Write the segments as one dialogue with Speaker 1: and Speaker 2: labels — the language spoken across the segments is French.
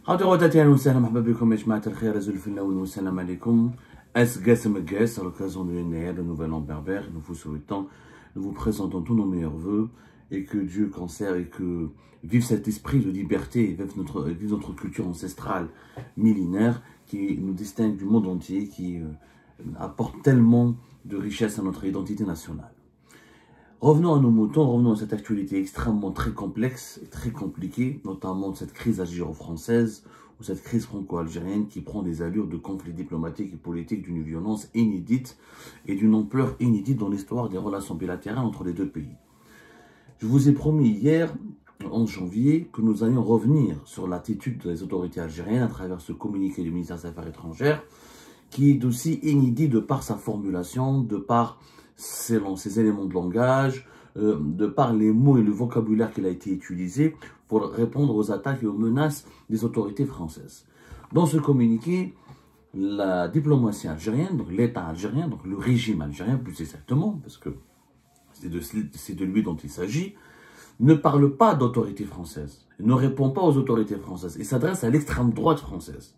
Speaker 1: حاضراتي وسهلا مرحبا بكم يا جماعة الخير الفلا والسلام عليكم. À l'occasion de l'année, le nouvel an berbère, nous vous souhaitons, nous vous présentons tous nos meilleurs voeux et que Dieu conserve et que vive cet esprit de liberté, vive notre culture ancestrale millénaire qui nous distingue du monde entier, qui apporte tellement de richesse à notre identité nationale. Revenons à nos moutons, revenons à cette actualité extrêmement très complexe et très compliquée, notamment cette crise algéro-française ou cette crise franco-algérienne qui prend des allures de conflit diplomatique et politique d'une violence inédite et d'une ampleur inédite dans l'histoire des relations bilatérales entre les deux pays. Je vous ai promis hier, en janvier, que nous allions revenir sur l'attitude des autorités algériennes à travers ce communiqué du ministère des Affaires étrangères qui est aussi inédit de par sa formulation, de par ses éléments de langage, de par les mots et le vocabulaire qu'il a été utilisé pour répondre aux attaques et aux menaces des autorités françaises. Dans ce communiqué, la diplomatie algérienne, donc l'État algérien, donc le régime algérien plus exactement, parce que c'est de lui dont il s'agit, ne parle pas d'autorité française, ne répond pas aux autorités françaises, il s'adresse à l'extrême droite française.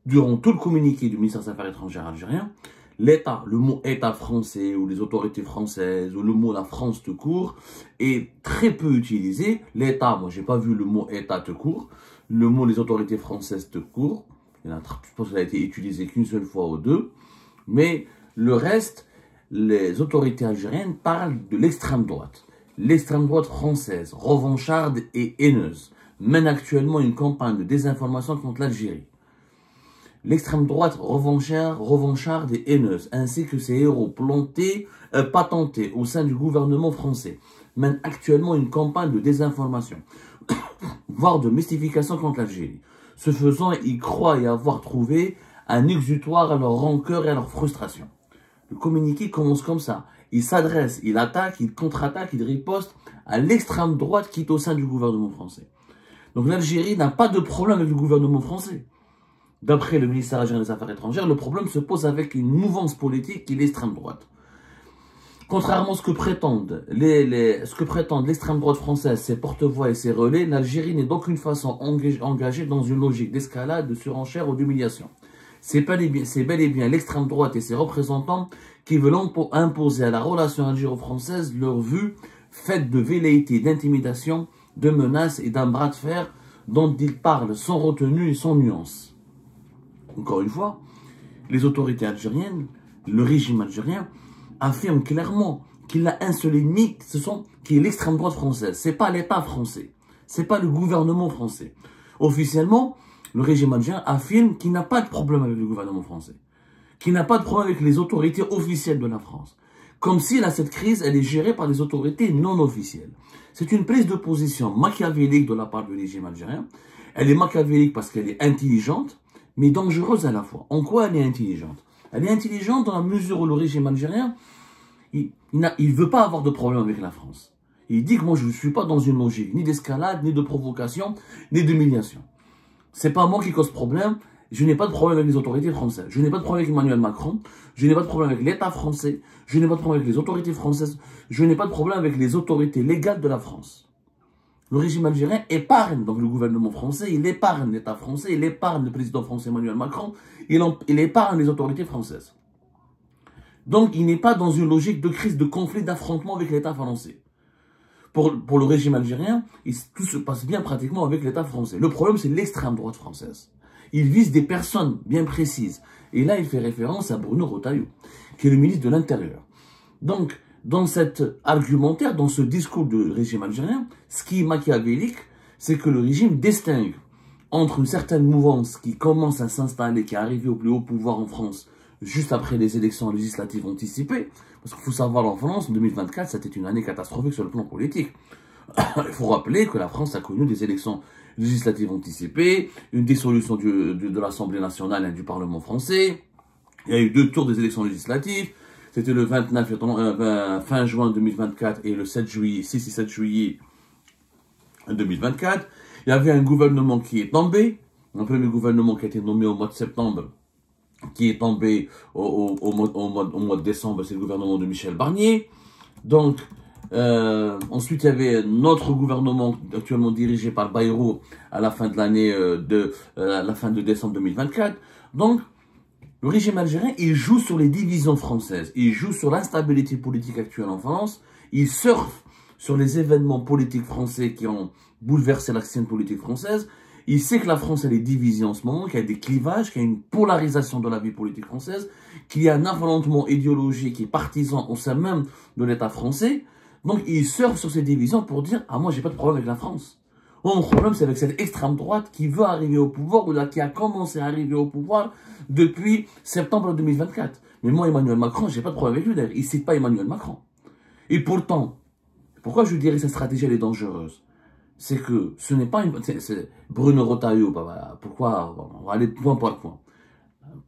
Speaker 1: Durant tout le communiqué du ministère des Affaires étrangères algérien, l'État, le mot État français ou les autorités françaises ou le mot la France tout court est très peu utilisé. L'État, moi j'ai pas vu le mot État tout court, le mot les autorités françaises tout court, je pense qu'il a été utilisé qu'une seule fois ou deux, mais le reste, les autorités algériennes parlent de l'extrême droite. L'extrême droite française, revancharde et haineuse, mène actuellement une campagne de désinformation contre l'Algérie. L'extrême droite revancharde et haineuse, ainsi que ses héros patentés au sein du gouvernement français, mènent actuellement une campagne de désinformation, voire de mystification contre l'Algérie. Ce faisant, ils croient y avoir trouvé un exutoire à leur rancœur et à leur frustration. Le communiqué commence comme ça. Il s'adresse, il attaque, il contre-attaque, il riposte à l'extrême droite qui est au sein du gouvernement français. Donc l'Algérie n'a pas de problème avec le gouvernement français. D'après le ministère algérien des Affaires étrangères, le problème se pose avec une mouvance politique qui est l'extrême droite. Contrairement à ce que prétendent l'extrême droite française, ses porte-voix et ses relais, l'Algérie n'est d'aucune façon engagée dans une logique d'escalade, de surenchère ou d'humiliation. C'est bel et bien l'extrême droite et ses représentants qui veulent imposer à la relation algéro-française leur vue faite de velléités, d'intimidation, de menaces et d'un bras de fer dont ils parlent sans retenue et sans nuance. Encore une fois, les autorités algériennes, le régime algérien, affirme clairement qu'il a un seul ennemi, qui est l'extrême droite française. C'est pas l'État français, c'est pas le gouvernement français. Officiellement, le régime algérien affirme qu'il n'a pas de problème avec le gouvernement français, qu'il n'a pas de problème avec les autorités officielles de la France. Comme si là, cette crise, elle est gérée par des autorités non officielles. C'est une prise de position machiavélique de la part du régime algérien. Elle est machiavélique parce qu'elle est intelligente, mais dangereuse à la fois. En quoi elle est intelligente? Elle est intelligente dans la mesure où le régime algérien, il ne veut pas avoir de problème avec la France. Il dit que moi, je ne suis pas dans une logique ni d'escalade, ni de provocation, ni d'humiliation. C'est pas moi qui cause problème. Je n'ai pas de problème avec les autorités françaises. Je n'ai pas de problème avec Emmanuel Macron. Je n'ai pas de problème avec l'État français. Je n'ai pas de problème avec les autorités françaises. Je n'ai pas de problème avec les autorités légales de la France. Le régime algérien épargne donc le gouvernement français, il épargne l'État français, il épargne le président français Emmanuel Macron, il épargne les autorités françaises. Donc il n'est pas dans une logique de crise, de conflit, d'affrontement avec l'État français. Pour le régime algérien, tout se passe bien pratiquement avec l'État français. Le problème, c'est l'extrême droite française. Il vise des personnes bien précises. Et là, il fait référence à Bruno Retailleau, qui est le ministre de l'Intérieur. Donc, dans cet argumentaire, dans ce discours du régime algérien, ce qui est machiavélique, c'est que le régime distingue entre une certaine mouvance qui commence à s'installer, qui est arrivée au plus haut pouvoir en France, juste après les élections législatives anticipées. Parce qu'il faut savoir, en France, en 2024, c'était une année catastrophique sur le plan politique. Il faut rappeler que la France a connu des élections législatives anticipées, une dissolution de l'Assemblée nationale et du Parlement français. Il y a eu 2 tours des élections législatives. C'était le fin juin 2024 et le 6 et 7 juillet 2024. Il y avait un gouvernement qui est tombé, un premier gouvernement qui a été nommé au mois de septembre, qui est tombé au mois de décembre, c'est le gouvernement de Michel Barnier. Donc, Ensuite, il y avait notre gouvernement actuellement dirigé par Bayrou à la fin de l'année la fin de décembre 2024. Donc, le régime algérien, il joue sur les divisions françaises. Il joue sur l'instabilité politique actuelle en France. Il surfe sur les événements politiques français qui ont bouleversé la scène politique française. Il sait que la France, elle est divisée en ce moment, qu'il y a des clivages, qu'il y a une polarisation de la vie politique française, qu'il y a un affrontement idéologique et partisan au sein même de l'État français. Donc, il surfe sur ces divisions pour dire « Ah, moi, j'ai pas de problème avec la France. Mon problème, c'est avec cette extrême droite qui veut arriver au pouvoir ou là, qui a commencé à arriver au pouvoir depuis septembre 2024. Mais moi, Emmanuel Macron, j'ai pas de problème avec lui d'ailleurs. Il ne cite pas Emmanuel Macron. Et pourtant, pourquoi je dirais que cette stratégie, elle est dangereuse? C'est que ce n'est pas une... C'est Bruno Retailleau, bah, voilà. Pourquoi? On va aller point par point.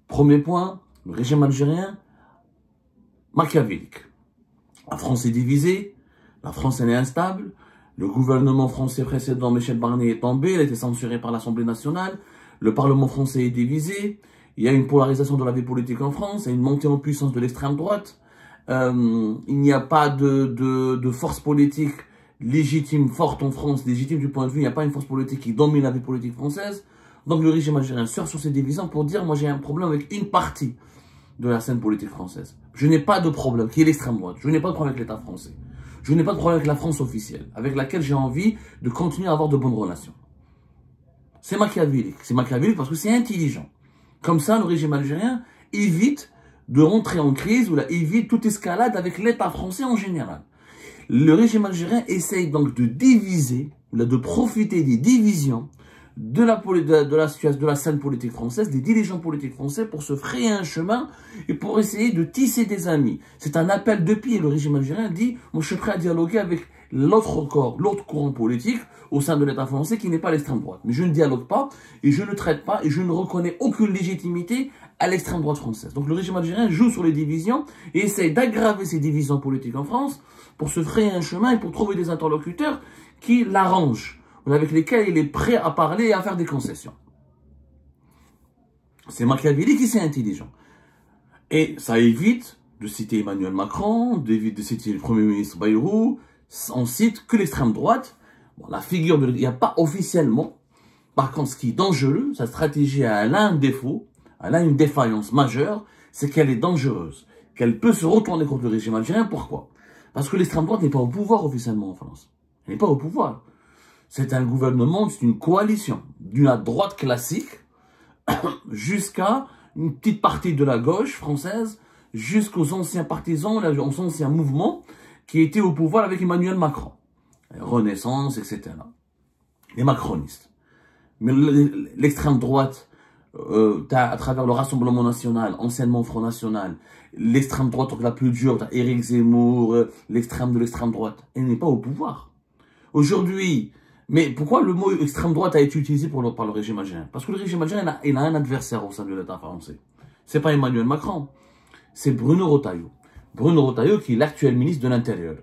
Speaker 1: Premier point, le régime algérien, machiavélique. La France est divisée, la France elle est instable, le gouvernement français précédent, Michel Barnier, est tombé, il a été censuré par l'Assemblée nationale, le Parlement français est divisé, il y a une polarisation de la vie politique en France, il y a une montée en puissance de l'extrême droite, il n'y a pas de force politique légitime, forte en France, légitime du point de vue, il n'y a pas une force politique qui domine la vie politique française. Donc le régime algérien surfe sur ces divisions pour dire, moi j'ai un problème avec une partie de la scène politique française. Je n'ai pas de problème, qui est l'extrême droite. Je n'ai pas de problème avec l'État français. Je n'ai pas de problème avec la France officielle, avec laquelle j'ai envie de continuer à avoir de bonnes relations. C'est machiavélique. C'est machiavélique parce que c'est intelligent. Comme ça, le régime algérien évite de rentrer en crise ou là, évite toute escalade avec l'État français en général. Le régime algérien essaye donc de diviser, de profiter des divisions de la scène politique française, des dirigeants politiques français pour se frayer un chemin et pour essayer de tisser des amis. C'est un appel de pied. Le régime algérien dit, moi je suis prêt à dialoguer avec l'autre courant politique au sein de l'État français qui n'est pas l'extrême droite. Mais je ne dialogue pas et je ne traite pas et je ne reconnais aucune légitimité à l'extrême droite française. Donc le régime algérien joue sur les divisions et essaye d'aggraver ces divisions politiques en France pour se frayer un chemin et pour trouver des interlocuteurs qui l'arrangent, avec lesquels il est prêt à parler et à faire des concessions. C'est machiavélique et c'est intelligent. Et ça évite de citer Emmanuel Macron, d'éviter de citer le Premier ministre Bayrou, on cite que l'extrême droite. Bon, la figure de... Il n'y a pas officiellement. Par contre, ce qui est dangereux, sa stratégie a un défaut, elle a une défaillance majeure, c'est qu'elle est dangereuse, qu'elle peut se retourner contre le régime algérien. Pourquoi? Parce que l'extrême droite n'est pas au pouvoir officiellement en France. Elle n'est pas au pouvoir. C'est un gouvernement, c'est une coalition d'une droite classique jusqu'à une petite partie de la gauche française, jusqu'aux anciens partisans, aux anciens mouvements qui étaient au pouvoir avec Emmanuel Macron. Renaissance, etc. Les macronistes. Mais l'extrême droite, à travers le Rassemblement national, anciennement Front National, l'extrême droite la plus dure, Éric Zemmour, l'extrême de l'extrême droite, elle n'est pas au pouvoir. Aujourd'hui, mais pourquoi le mot extrême droite a été utilisé par le régime algérien? Parce que le régime algérien, il a un adversaire au sein de l'État français. C'est pas Emmanuel Macron, c'est Bruno Retailleau. Bruno Retailleau qui est l'actuel ministre de l'Intérieur.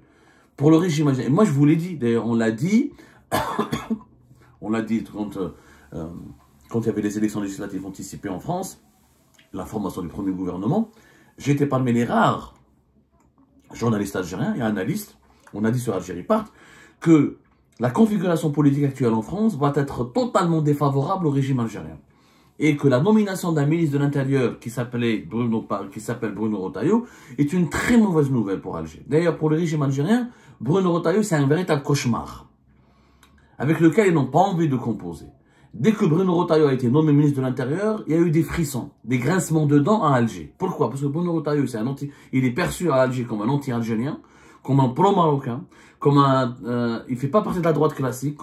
Speaker 1: Pour le régime algérien, moi je vous l'ai dit, d'ailleurs on l'a dit, on l'a dit quand il y avait les élections législatives anticipées en France, la formation du premier gouvernement, j'ai été parmi les rares journalistes algériens et analystes, on a dit sur Algérie Part, que la configuration politique actuelle en France va être totalement défavorable au régime algérien. Et que la nomination d'un ministre de l'Intérieur qui s'appelle Bruno Retailleau est une très mauvaise nouvelle pour Alger. D'ailleurs, pour le régime algérien, Bruno Retailleau, c'est un véritable cauchemar avec lequel ils n'ont pas envie de composer. Dès que Bruno Retailleau a été nommé ministre de l'Intérieur, il y a eu des frissons, des grincements de dents à Alger. Pourquoi? Parce que Bruno Retailleau, il est perçu à Alger comme un anti-algérien, comme un pro-marocain, il fait pas partie de la droite classique,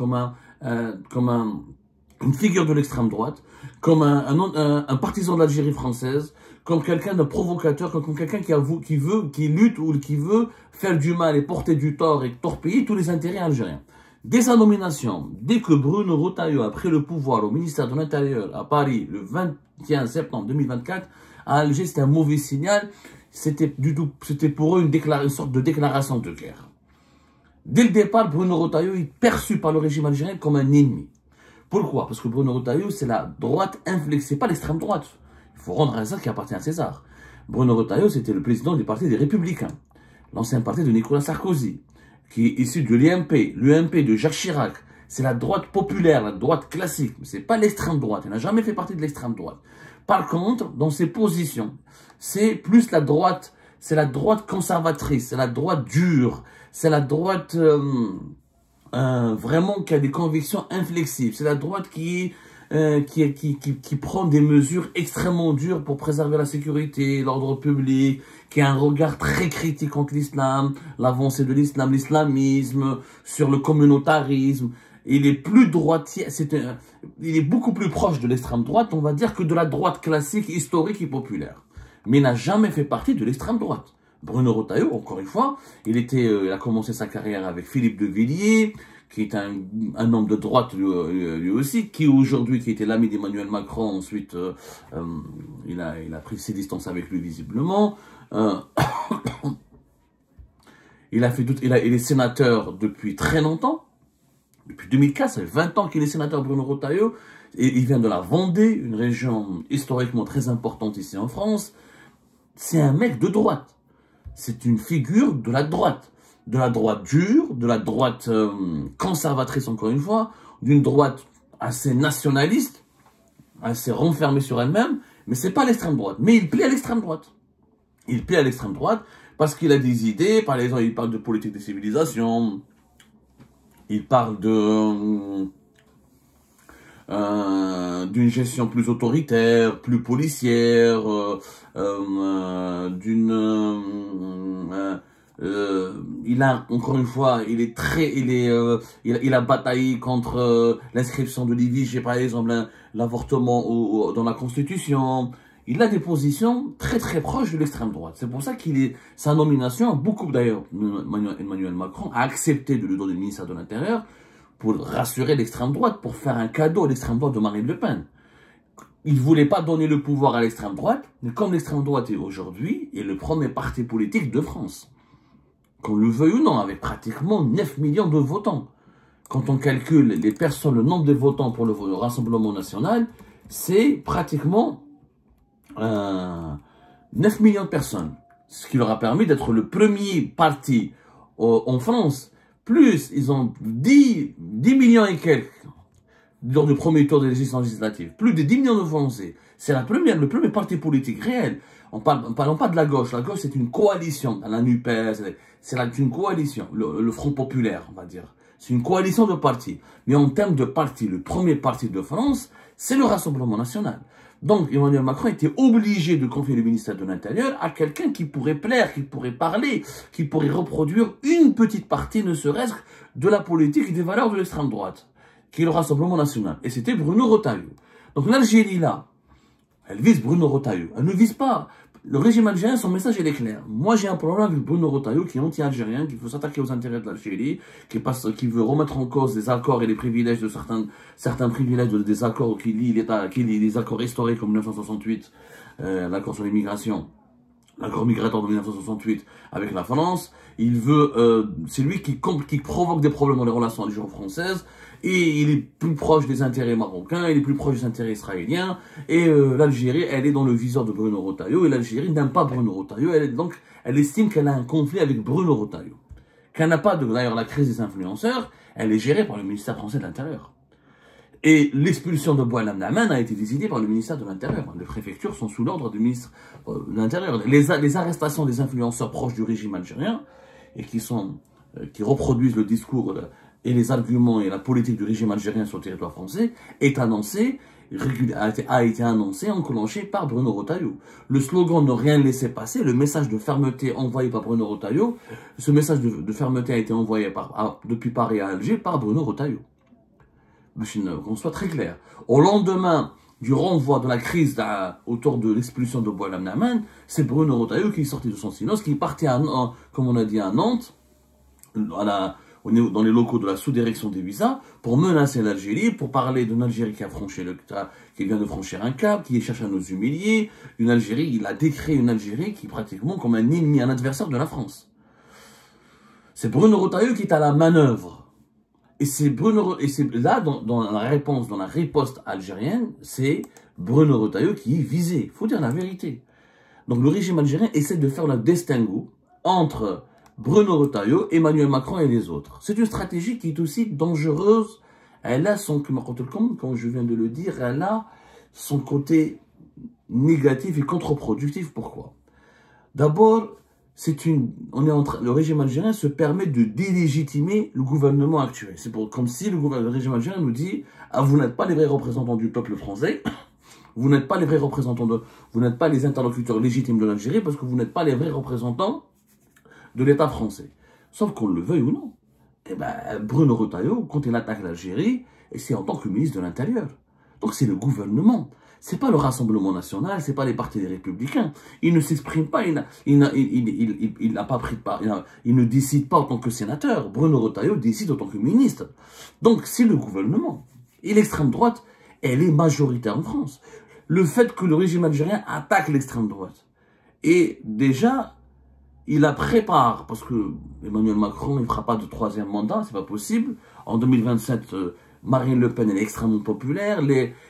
Speaker 1: une figure de l'extrême droite, comme un partisan de l'Algérie française, comme quelqu'un de provocateur, comme quelqu'un qui lutte ou qui veut faire du mal et porter du tort et torpiller tous les intérêts algériens. Dès sa nomination, dès que Bruno Retailleau a pris le pouvoir au ministère de l'Intérieur à Paris le 21 septembre 2024, à Alger, c'était un mauvais signal. C'était pour eux une sorte de déclaration de guerre. Dès le départ, Bruno Retailleau est perçu par le régime algérien comme un ennemi. Pourquoi? Parce que Bruno Retailleau, c'est la droite inflexible, c'est pas l'extrême droite. Il faut rendre à ça qui appartient à César. Bruno Retailleau, c'était le président du parti des Républicains, l'ancien parti de Nicolas Sarkozy, qui est issu de l'UMP, l'UMP de Jacques Chirac. C'est la droite populaire, la droite classique, mais c'est pas l'extrême droite. Il n'a jamais fait partie de l'extrême droite. Par contre, dans ses positions, c'est plus la droite, c'est la droite conservatrice, c'est la droite dure, c'est la droite vraiment qui a des convictions inflexibles. C'est la droite qui prend des mesures extrêmement dures pour préserver la sécurité, l'ordre public, qui a un regard très critique contre l'islam, l'avancée de l'islam, l'islamisme, sur le communautarisme. Il est plus droitier, il est beaucoup plus proche de l'extrême droite, on va dire, que de la droite classique, historique et populaire. Mais il n'a jamais fait partie de l'extrême droite. Bruno Retailleau, encore une fois, il a commencé sa carrière avec Philippe de Villiers, qui est un homme de droite lui aussi, qui aujourd'hui, qui était l'ami d'Emmanuel Macron, ensuite il a pris ses distances avec lui visiblement. Il est sénateur depuis très longtemps, depuis 2004, ça fait 20 ans qu'il est sénateur, Bruno Retailleau, et il vient de la Vendée, une région historiquement très importante ici en France. C'est un mec de droite. C'est une figure de la droite dure, de la droite conservatrice encore une fois, d'une droite assez nationaliste, assez renfermée sur elle-même, mais c'est pas l'extrême droite. Mais il plaît à l'extrême droite. Il plaît à l'extrême droite parce qu'il a des idées, par exemple il parle de politique de civilisation, il parle d'une gestion plus autoritaire, plus policière, il a, encore une fois, il a bataillé contre l'inscription de l'IVG, par exemple, l'avortement dans la Constitution. Il a des positions très très proches de l'extrême droite. C'est pour ça sa nomination, beaucoup d'ailleurs, Emmanuel Macron a accepté de lui donner le ministère de l'Intérieur pour rassurer l'extrême droite, pour faire un cadeau à l'extrême droite de Marine Le Pen. Il ne voulait pas donner le pouvoir à l'extrême droite, mais comme l'extrême droite est aujourd'hui, est le premier parti politique de France. Qu'on le veuille ou non, avec pratiquement 9 millions de votants. Quand on calcule le nombre de votants pour le Rassemblement national, c'est pratiquement 9 millions de personnes. Ce qui leur a permis d'être le premier parti en France. Plus, ils ont 10 millions et quelques lors du premier tour des législatives. Plus de 10 millions de Français. C'est le premier parti politique réel. Parlons pas de la gauche. La gauche, c'est une coalition. La NUPES, c'est une coalition. Le Front populaire, on va dire. C'est une coalition de partis. Mais en termes de parti, le premier parti de France, c'est le Rassemblement national. Donc, Emmanuel Macron était obligé de confier le ministère de l'Intérieur à quelqu'un qui pourrait plaire, qui pourrait parler, qui pourrait reproduire une petite partie, ne serait-ce que de la politique et des valeurs de l'extrême droite, qui est le Rassemblement national. Et c'était Bruno Retailleau. Donc l'Algérie, là, elle vise Bruno Retailleau. Elle ne vise pas. Le régime algérien, son message, il est clair. Moi, j'ai un problème avec Bruno Retailleau, qui est anti-algérien, qui veut s'attaquer aux intérêts de l'Algérie, qui veut remettre en cause les accords et les privilèges de certains privilèges des accords qui lient les accords historiques comme 1968, l'accord sur l'immigration, l'accord migratoire de 1968 avec la France. Il veut, c'est lui qui provoque des problèmes dans les relations algéro-françaises. Et il est plus proche des intérêts marocains, il est plus proche des intérêts israéliens. Et l'Algérie, elle est dans le viseur de Bruno Retailleau. Et l'Algérie n'aime pas Bruno Retailleau. Donc, elle estime qu'elle a un conflit avec Bruno Retailleau. Qu'elle n'a pas d'ailleurs, la crise des influenceurs, elle est gérée par le ministère français de l'Intérieur. Et l'expulsion de Boualem Naman a été décidée par le ministère de l'Intérieur. Les préfectures sont sous l'ordre du ministre de l'Intérieur. Les arrestations des influenceurs proches du régime algérien et qui reproduisent le discours et les arguments et la politique du régime algérien sur le territoire français a été annoncé, enclenché par Bruno Retailleau. Le slogan « Ne rien laisser passer », le message de fermeté envoyé par Bruno Retailleau, ce message de fermeté a été envoyé depuis Paris à Alger par Bruno Retailleau. Qu'on soit très clair. Au lendemain du renvoi de la crise autour de l'expulsion de Boualem Naman, c'est Bruno Retailleau qui est sorti de son silence, qui est parti, comme on a dit, à Nantes, dans les locaux de la sous-direction des visas, pour menacer l'Algérie, pour parler d'une Algérie qui vient de franchir un cap, qui cherche à nous humilier, une Algérie, il a décrit une Algérie qui est pratiquement comme un ennemi, un adversaire de la France. C'est Bruno Retailleau qui est à la manœuvre. Et c'est là, dans la réponse, dans la riposte algérienne, c'est Bruno Retailleau qui est visé. Il faut dire la vérité. Donc le régime algérien essaie de faire le distinguo entre Bruno Retailleau, Emmanuel Macron et les autres. C'est une stratégie qui est aussi dangereuse. Elle a son, comme je viens de le dire, elle a son côté négatif et contre-productif. Pourquoi? D'abord, le régime algérien se permet de délégitimer le gouvernement actuel. C'est comme si le régime algérien nous dit « Ah, vous n'êtes pas les vrais représentants du peuple français, vous n'êtes pas les vrais représentants vous n'êtes pas les interlocuteurs légitimes de l'Algérie parce que vous n'êtes pas les vrais représentants de l'État français. » Sauf qu'on le veuille ou non. Eh ben, Bruno Retailleau, quand il attaque l'Algérie, c'est en tant que ministre de l'Intérieur. Donc c'est le gouvernement. C'est pas le Rassemblement national, c'est pas les partis des Républicains. Il ne s'exprime pas, il n'a pas pris de part, il ne décide pas en tant que sénateur. Bruno Retailleau décide en tant que ministre. Donc c'est le gouvernement. Et l'extrême droite, elle est majoritaire en France. Le fait que le régime algérien attaque l'extrême droite, et déjà, il la prépare, parce que Emmanuel Macron, il ne fera pas de troisième mandat, c'est pas possible. En 2027, Marine Le Pen, elle est extrêmement populaire,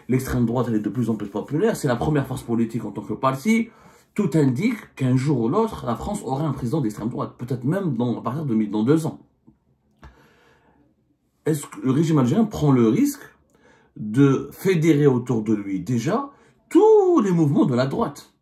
Speaker 1: l'extrême droite, elle est de plus en plus populaire, c'est la première force politique en tant que parti. Tout indique qu'un jour ou l'autre, la France aura un président d'extrême droite, peut-être même à partir de dans 2 ans. Est-ce que le régime algérien prend le risque de fédérer autour de lui déjà tous les mouvements de la droite?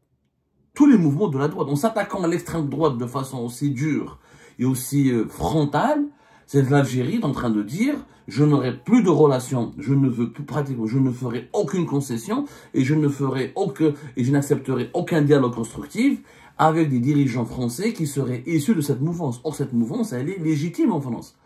Speaker 1: Tous les mouvements de la droite, en s'attaquant à l'extrême droite de façon aussi dure et aussi frontale, c'est l'Algérie en train de dire « Je n'aurai plus de relations, je ne veux plus pratiquer, je ne ferai aucune concession et je n'accepterai aucun dialogue constructif avec des dirigeants français qui seraient issus de cette mouvance. » Or, cette mouvance, elle est légitime en France.